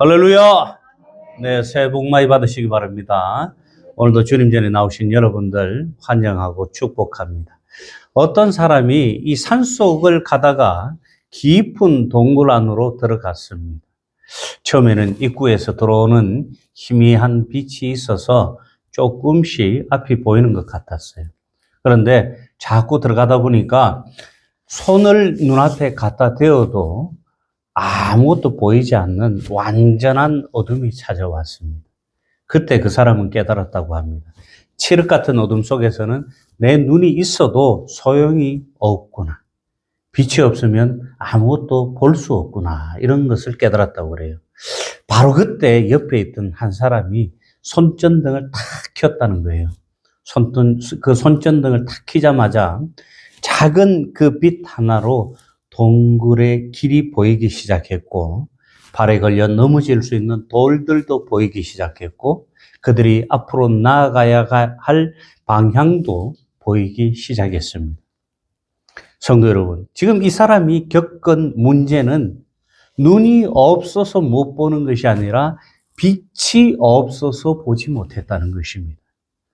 할렐루야! 네, 새해 복 많이 받으시기 바랍니다. 오늘도 주님 전에 나오신 여러분들 환영하고 축복합니다. 어떤 사람이 이 산속을 가다가 깊은 동굴 안으로 들어갔습니다. 처음에는 입구에서 들어오는 희미한 빛이 있어서 조금씩 앞이 보이는 것 같았어요. 그런데 자꾸 들어가다 보니까 손을 눈앞에 갖다 대어도 아무것도 보이지 않는 완전한 어둠이 찾아왔습니다. 그때 그 사람은 깨달았다고 합니다. 칠흑 같은 어둠 속에서는 내 눈이 있어도 소용이 없구나. 빛이 없으면 아무것도 볼 수 없구나. 이런 것을 깨달았다고 그래요. 바로 그때 옆에 있던 한 사람이 손전등을 탁 켰다는 거예요. 그 손전등을 탁 켜자마자 작은 그 빛 하나로 동굴의 길이 보이기 시작했고, 발에 걸려 넘어질 수 있는 돌들도 보이기 시작했고, 그들이 앞으로 나아가야 할 방향도 보이기 시작했습니다. 성도 여러분, 지금 이 사람이 겪은 문제는 눈이 없어서 못 보는 것이 아니라 빛이 없어서 보지 못했다는 것입니다.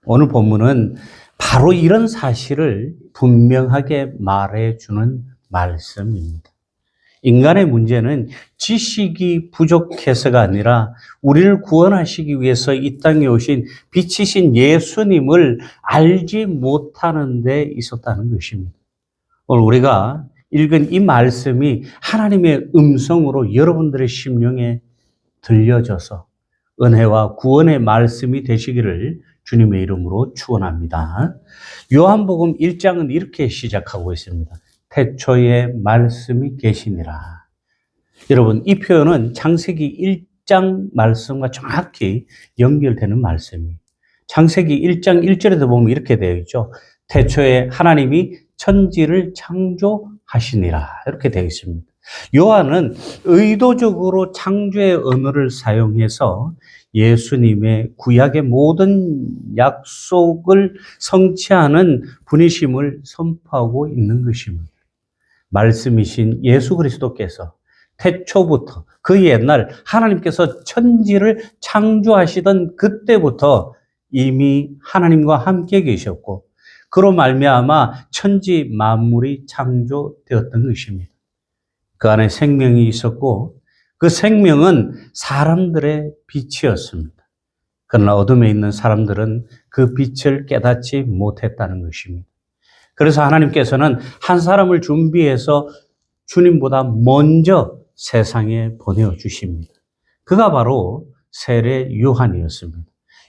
오늘 본문은 바로 이런 사실을 분명하게 말해주는 말씀입니다. 인간의 문제는 지식이 부족해서가 아니라 우리를 구원하시기 위해서 이 땅에 오신 빛이신 예수님을 알지 못하는 데 있었다는 것입니다. 오늘 우리가 읽은 이 말씀이 하나님의 음성으로 여러분들의 심령에 들려져서 은혜와 구원의 말씀이 되시기를 주님의 이름으로 축원합니다. 요한복음 1장은 이렇게 시작하고 있습니다. 태초에 말씀이 계시니라. 여러분, 이 표현은 창세기 1장 말씀과 정확히 연결되는 말씀이에요. 창세기 1장 1절에도 보면 이렇게 되어 있죠. 태초에 하나님이 천지를 창조하시니라. 이렇게 되어 있습니다. 요한은 의도적으로 창조의 언어를 사용해서 예수님의 구약의 모든 약속을 성취하는 분이심을 선포하고 있는 것입니다. 말씀이신 예수 그리스도께서 태초부터 그 옛날 하나님께서 천지를 창조하시던 그때부터 이미 하나님과 함께 계셨고, 그로 말미암아 천지 만물이 창조되었던 것입니다. 그 안에 생명이 있었고 그 생명은 사람들의 빛이었습니다. 그러나 어둠에 있는 사람들은 그 빛을 깨닫지 못했다는 것입니다. 그래서 하나님께서는 한 사람을 준비해서 주님보다 먼저 세상에 보내주십니다. 그가 바로 세례 요한이었습니다.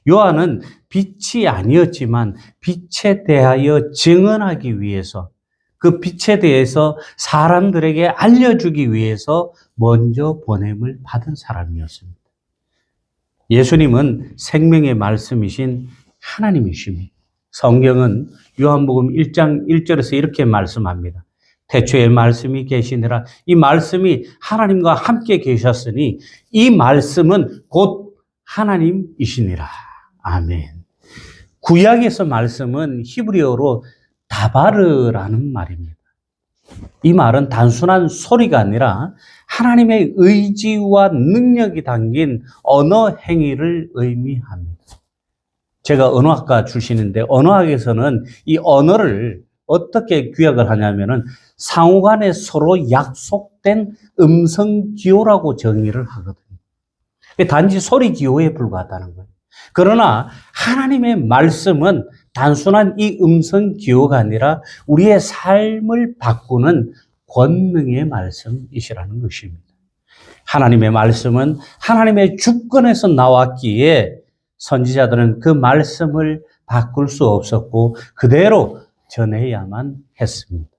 요한은 빛이 아니었지만 빛에 대하여 증언하기 위해서, 그 빛에 대해서 사람들에게 알려주기 위해서 먼저 보냄을 받은 사람이었습니다. 예수님은 생명의 말씀이신 하나님이십니다. 성경은 요한복음 1장 1절에서 이렇게 말씀합니다. 태초에 말씀이 계시니라. 이 말씀이 하나님과 함께 계셨으니 이 말씀은 곧 하나님이시니라. 아멘. 구약에서 말씀은 히브리어로 다바르라는 말입니다. 이 말은 단순한 소리가 아니라 하나님의 의지와 능력이 담긴 언어 행위를 의미합니다. 제가 언어학과 출신인데 언어학에서는 이 언어를 어떻게 규약을 하냐면은 상호간에 서로 약속된 음성 기호라고 정의를 하거든요. 단지 소리 기호에 불과하다는 거예요. 그러나 하나님의 말씀은 단순한 이 음성 기호가 아니라 우리의 삶을 바꾸는 권능의 말씀이시라는 것입니다. 하나님의 말씀은 하나님의 주권에서 나왔기에 선지자들은 그 말씀을 바꿀 수 없었고 그대로 전해야만 했습니다.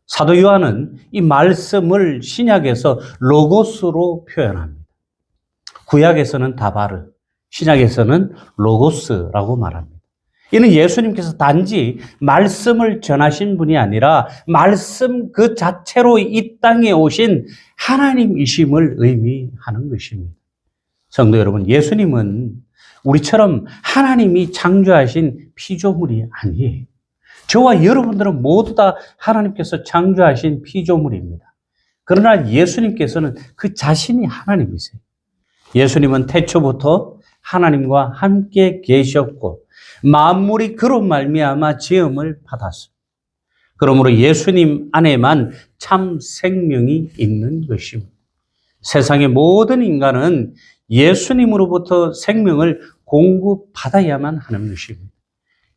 사도 요한은 이 말씀을 신약에서 로고스로 표현합니다. 구약에서는 다바르, 신약에서는 로고스라고 말합니다. 이는 예수님께서 단지 말씀을 전하신 분이 아니라 말씀 그 자체로 이 땅에 오신 하나님이심을 의미하는 것입니다. 성도 여러분, 예수님은 우리처럼 하나님이 창조하신 피조물이 아니에요. 저와 여러분들은 모두 다 하나님께서 창조하신 피조물입니다. 그러나 예수님께서는 그 자신이 하나님이세요. 예수님은 태초부터 하나님과 함께 계셨고 만물이 그로 말미암아 지음을 받았습니다. 그러므로 예수님 안에만 참 생명이 있는 것입니다. 세상의 모든 인간은 예수님으로부터 생명을 공급받아야만 하는 것입니다.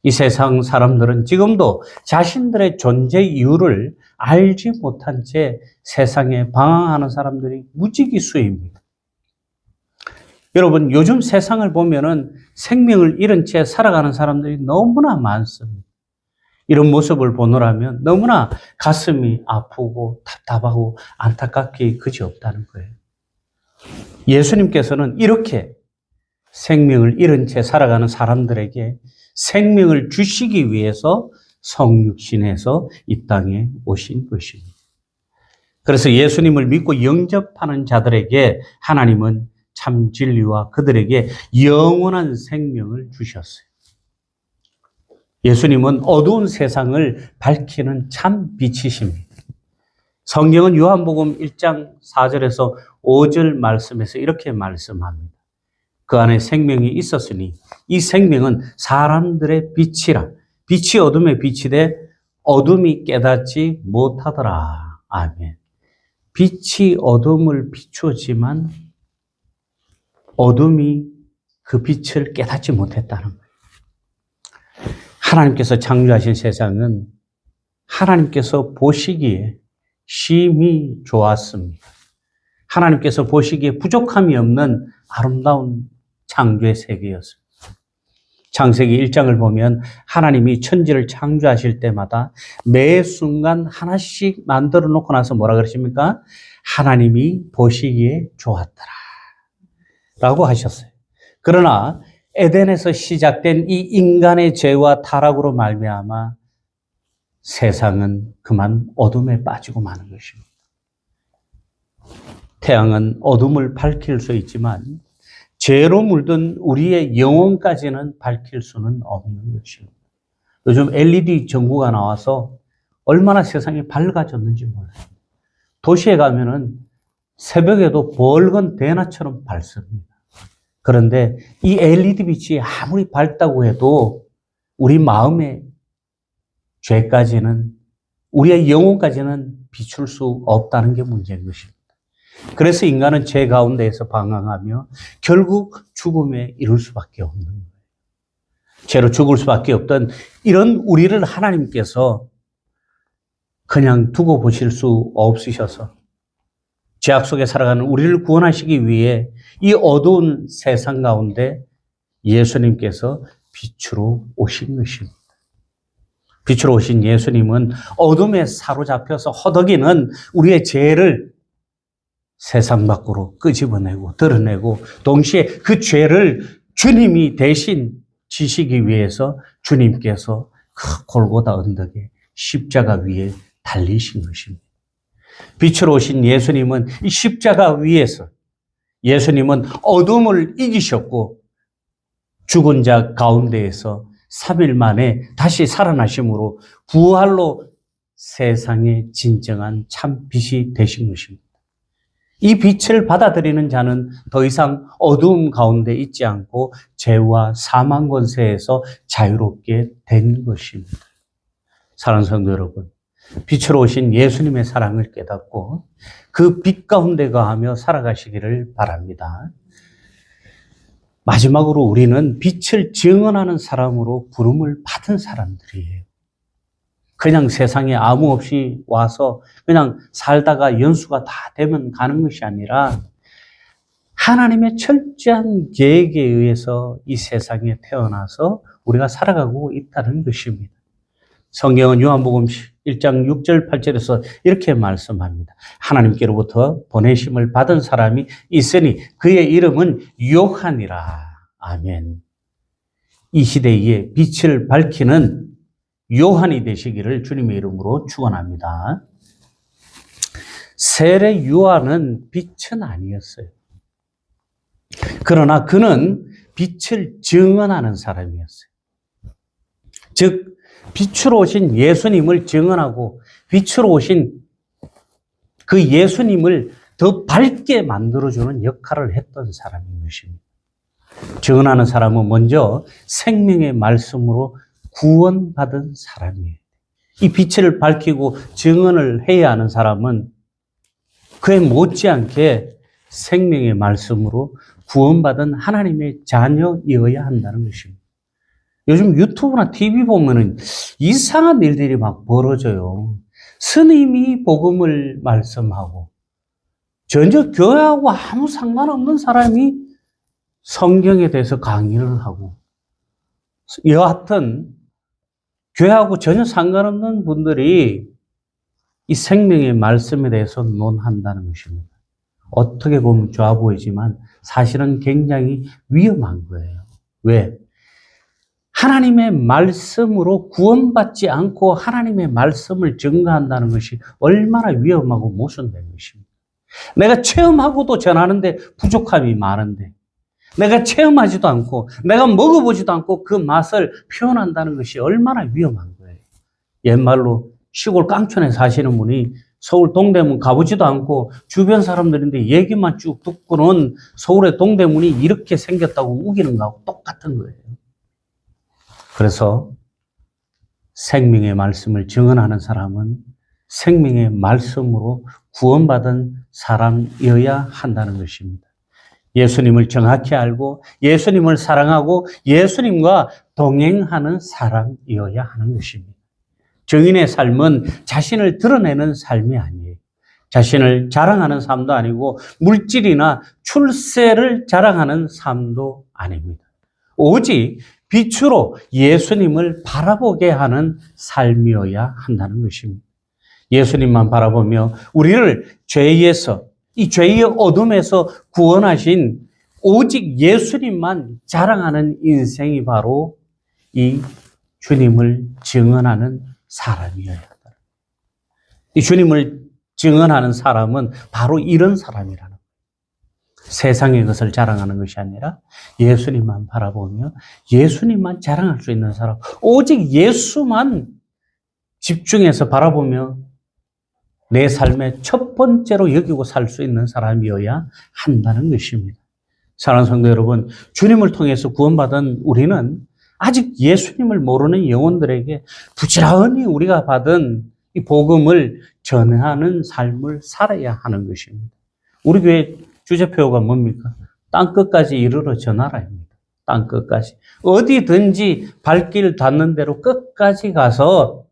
이 세상 사람들은 지금도 자신들의 존재 이유를 알지 못한 채 세상에 방황하는 사람들이 무지기수입니다. 여러분, 요즘 세상을 보면은 생명을 잃은 채 살아가는 사람들이 너무나 많습니다. 이런 모습을 보노라면 너무나 가슴이 아프고 답답하고 안타깝기 그지없다는 거예요. 예수님께서는 이렇게 생명을 잃은 채 살아가는 사람들에게 생명을 주시기 위해서 성육신해서 이 땅에 오신 것입니다. 그래서 예수님을 믿고 영접하는 자들에게 하나님은 참 진리와 그들에게 영원한 생명을 주셨어요. 예수님은 어두운 세상을 밝히는 참 빛이십니다. 성경은 요한복음 1장 4절에서 5절 말씀에서 이렇게 말씀합니다. 그 안에 생명이 있었으니 이 생명은 사람들의 빛이라. 빛이 어둠의 빛이 돼 어둠이 깨닫지 못하더라. 아멘. 빛이 어둠을 비추었지만 어둠이 그 빛을 깨닫지 못했다는 거예요. 하나님께서 창조하신 세상은 하나님께서 보시기에 심히 좋았습니다. 하나님께서 보시기에 부족함이 없는 아름다운 창조의 세계였습니다. 창세기 1장을 보면 하나님이 천지를 창조하실 때마다 매 순간 하나씩 만들어 놓고 나서 뭐라 그러십니까? 하나님이 보시기에 좋았더라 라고 하셨어요. 그러나 에덴에서 시작된 이 인간의 죄와 타락으로 말미암아 세상은 그만 어둠에 빠지고 마는 것입니다. 태양은 어둠을 밝힐 수 있지만 죄로 물든 우리의 영혼까지는 밝힐 수는 없는 것입니다. 요즘 LED 전구가 나와서 얼마나 세상이 밝아졌는지 몰라요. 도시에 가면은 새벽에도 벌건 대낮처럼 밝습니다. 그런데 이 LED 빛이 아무리 밝다고 해도 우리 마음의 죄까지는, 우리의 영혼까지는 비출 수 없다는 게 문제인 것입니다. 그래서 인간은 죄 가운데에서 방황하며 결국 죽음에 이를 수밖에 없는 거예요. 죄로 죽을 수밖에 없던 이런 우리를 하나님께서 그냥 두고 보실 수 없으셔서 죄악 속에 살아가는 우리를 구원하시기 위해 이 어두운 세상 가운데 예수님께서 빛으로 오신 것입니다. 빛으로 오신 예수님은 어둠에 사로잡혀서 허덕이는 우리의 죄를 세상 밖으로 끄집어내고 드러내고 동시에 그 죄를 주님이 대신 지시기 위해서 주님께서 그 골고다 언덕에 십자가 위에 달리신 것입니다. 빛으로 오신 예수님은 이 십자가 위에서 예수님은 어둠을 이기셨고 죽은 자 가운데에서 3일 만에 다시 살아나심으로 부활로 세상의 진정한 참 빛이 되신 것입니다. 이 빛을 받아들이는 자는 더 이상 어두움 가운데 있지 않고 죄와 사망 권세에서 자유롭게 된 것입니다. 사랑하는 성도 여러분, 빛으로 오신 예수님의 사랑을 깨닫고 그 빛 가운데 거하며 살아가시기를 바랍니다. 마지막으로 우리는 빛을 증언하는 사람으로 부름을 받은 사람들이에요. 그냥 세상에 아무 없이 와서 그냥 살다가 연수가 다 되면 가는 것이 아니라 하나님의 철저한 계획에 의해서 이 세상에 태어나서 우리가 살아가고 있다는 것입니다. 성경은 요한복음 1장 6절 8절에서 이렇게 말씀합니다. 하나님께로부터 보내심을 받은 사람이 있으니 그의 이름은 요한이라. 아멘. 이 시대에 빛을 밝히는 요한이 되시기를 주님의 이름으로 축원합니다. 세례 요한은 빛은 아니었어요. 그러나 그는 빛을 증언하는 사람이었어요. 즉 빛으로 오신 예수님을 증언하고 빛으로 오신 그 예수님을 더 밝게 만들어주는 역할을 했던 사람인 것입니다. 증언하는 사람은 먼저 생명의 말씀으로 구원받은 사람이에요. 이 빛을 밝히고 증언을 해야 하는 사람은 그에 못지않게 생명의 말씀으로 구원받은 하나님의 자녀이어야 한다는 것입니다. 요즘 유튜브나 TV 보면은 이상한 일들이 막 벌어져요. 스님이 복음을 말씀하고 전혀 교회하고 아무 상관없는 사람이 성경에 대해서 강의를 하고, 여하튼 교회하고 전혀 상관없는 분들이 이 생명의 말씀에 대해서 논한다는 것입니다. 어떻게 보면 좋아 보이지만 사실은 굉장히 위험한 거예요. 왜? 하나님의 말씀으로 구원받지 않고 하나님의 말씀을 증거한다는 것이 얼마나 위험하고 모순된 것입니다. 내가 체험하고도 전하는데 부족함이 많은데, 내가 체험하지도 않고 내가 먹어보지도 않고 그 맛을 표현한다는 것이 얼마나 위험한 거예요. 옛말로 시골 깡촌에 사시는 분이 서울 동대문 가보지도 않고 주변 사람들인데 얘기만 쭉 듣고는 서울의 동대문이 이렇게 생겼다고 우기는 거하고 똑같은 거예요. 그래서 생명의 말씀을 증언하는 사람은 생명의 말씀으로 구원받은 사람이어야 한다는 것입니다. 예수님을 정확히 알고 예수님을 사랑하고 예수님과 동행하는 사람이어야 하는 것입니다. 증인의 삶은 자신을 드러내는 삶이 아니에요. 자신을 자랑하는 삶도 아니고 물질이나 출세를 자랑하는 삶도 아닙니다. 오직 빛으로 예수님을 바라보게 하는 삶이어야 한다는 것입니다. 예수님만 바라보며 우리를 죄에서, 이 죄의 어둠에서 구원하신 오직 예수님만 자랑하는 인생이 바로 이 주님을 증언하는 사람이어야 한다. 이 주님을 증언하는 사람은 바로 이런 사람이라는 거예요. 세상의 것을 자랑하는 것이 아니라 예수님만 바라보며 예수님만 자랑할 수 있는 사람, 오직 예수만 집중해서 바라보며 내 삶의 첫 번째로 여기고 살 수 있는 사람이어야 한다는 것입니다. 사랑하는 성도 여러분, 주님을 통해서 구원받은 우리는 아직 예수님을 모르는 영혼들에게 부지런히 우리가 받은 이 복음을 전하는 삶을 살아야 하는 것입니다. 우리 교회 주제표가 뭡니까? 땅끝까지 이르러 전하라입니다. 땅끝까지. 어디든지 발길 닿는 대로 끝까지 가서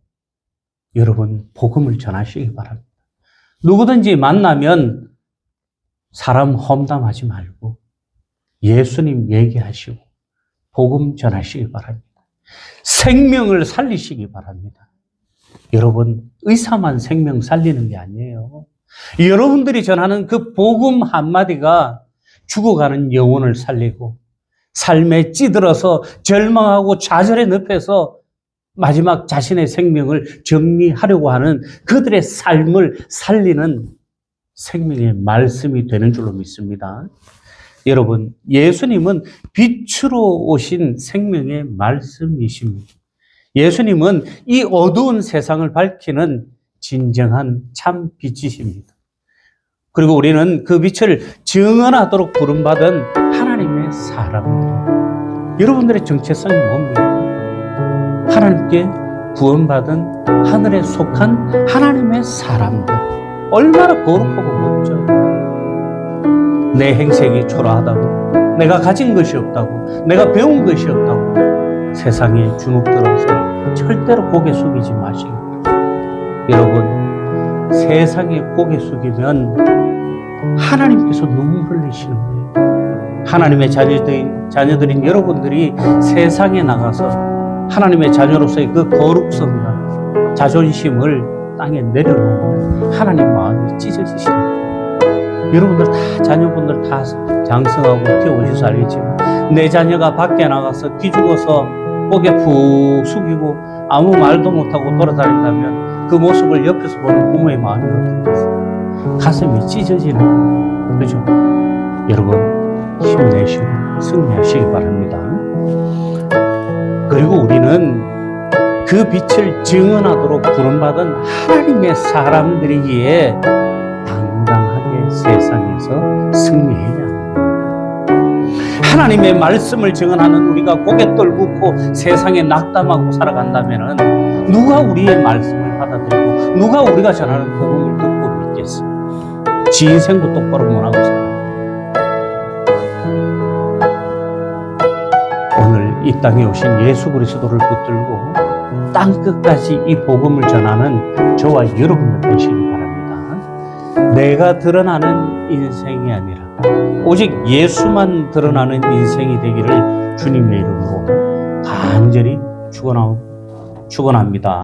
여러분 복음을 전하시기 바랍니다. 누구든지 만나면 사람 험담하지 말고 예수님 얘기하시고 복음 전하시기 바랍니다. 생명을 살리시기 바랍니다. 여러분, 의사만 생명 살리는 게 아니에요. 여러분들이 전하는 그 복음 한마디가 죽어가는 영혼을 살리고 삶에 찌들어서 절망하고 좌절의 늪에서 마지막 자신의 생명을 정리하려고 하는 그들의 삶을 살리는 생명의 말씀이 되는 줄로 믿습니다. 여러분, 예수님은 빛으로 오신 생명의 말씀이십니다. 예수님은 이 어두운 세상을 밝히는 진정한 참 빛이십니다. 그리고 우리는 그 빛을 증언하도록 부름받은 하나님의 사람들. 여러분들의 정체성이 뭡니까? 하나님께 구원받은 하늘에 속한 하나님의 사람들. 얼마나 거룩하고 멋져요. 내 행색이 초라하다고, 내가 가진 것이 없다고, 내가 배운 것이 없다고 세상에 주눅들어서 절대로 고개 숙이지 마시기 바랍니다. 여러분, 세상에 고개 숙이면 하나님께서 눈물 흘리시는 거예요. 하나님의 자녀들인 여러분들이 세상에 나가서 하나님의 자녀로서의 그 거룩성과 자존심을 땅에 내려놓으면 하나님 마음이 찢어지십니다. 여러분들 다, 자녀분들 다 장성하고 키워보셔서 알겠지만 내 자녀가 밖에 나가서 기죽어서 고개 푹 숙이고 아무 말도 못하고 돌아다닌다면 그 모습을 옆에서 보는 부모의 마음이 어떻겠어요? 가슴이 찢어지는 거예요. 그죠? 여러분, 힘내시고 승리하시기 바랍니다. 그리고 우리는 그 빛을 증언하도록 부름받은 하나님의 사람들이기에 당당하게 세상에서 승리해야 합니다. 하나님의 말씀을 증언하는 우리가 고개 떨구고 세상에 낙담하고 살아간다면 누가 우리의 말씀을 받아들이고 누가 우리가 전하는 복음을 듣고 믿겠어요? 지 인생도 똑바로 못하고 살아요. 오늘 이 땅에 오신 예수 그리스도를 붙들고 땅 끝까지 이 복음을 전하는 저와 여러분들 되시기 바랍니다. 내가 드러나는 인생이 아니라 오직 예수만 드러나는 인생이 되기를 주님의 이름으로 간절히 축원합니다.